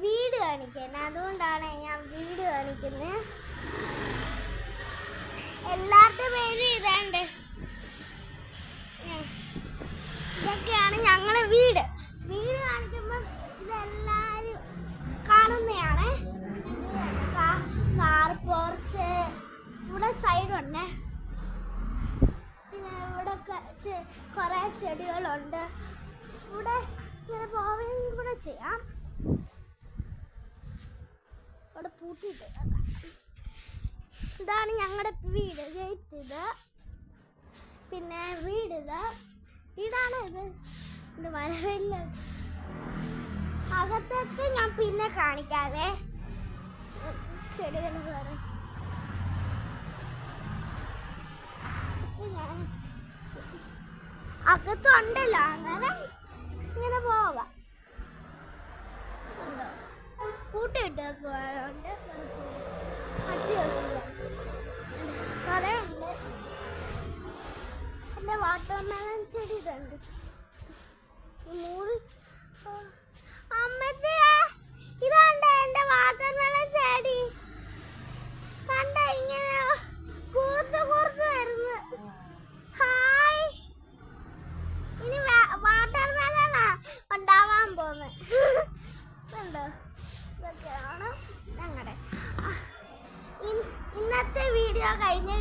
വീട് കാണിക്കാൻ, അതുകൊണ്ടാണ് ഞാൻ വീട് കാണിക്കുന്നത്. എല്ലാവരുടെ പേര് ഇതാണ്ട്. ഇതൊക്കെയാണ് ഞങ്ങളുടെ വീട്. വീട് കാണിക്കുമ്പോൾ ഇതെല്ലാവരും കാണുന്നതാണ്. കാർ പോർച്ച് ഇവിടെ സൈഡുണ്ട്. പിന്നെ ഇവിടെ കുറേ ചെടികളുണ്ട്. ഇവിടെ ഇങ്ങനെ പോവുകയും കൂടെ ചെയ്യാം. ഇവിടെ പൂട്ടിയിട്ട് ഇതാണ് ഞങ്ങളുടെ വീട്. ഗേറ്റ് ഇത്. പിന്നെ വീട് ഇതാണ്. ഇത് വരവില്ല. അകത്തൊക്കെ ഞാൻ പിന്നെ കാണിക്കാവേ. ചെടികൾ വേറെ അകത്തുണ്ടല്ലോ, അങ്ങനെ ഇങ്ങനെ പോവാം. കൂട്ടിയിട്ട് പോകാറുണ്ട്. കടയുണ്ട്. എൻ്റെ വാട്ടർമെലൺ ചെടി ഇതുണ്ട്. അമ്മച്ചിയെ ഇതാണ്ട് എൻ്റെ വാട്ടർമെലൺ ചെടി. കണ്ട ഇങ്ങനെ കൂർത്ത് വരുന്നു. ഹായ്. ഇനി വാട്ടർമെലണാ ഉണ്ടാവാൻ പോകുന്നത്. കണ്ടോ? ഇതൊക്കെയാണ് ഞങ്ങളുടെ ഇന്നത്തെ വീഡിയോ കഴിഞ്ഞ്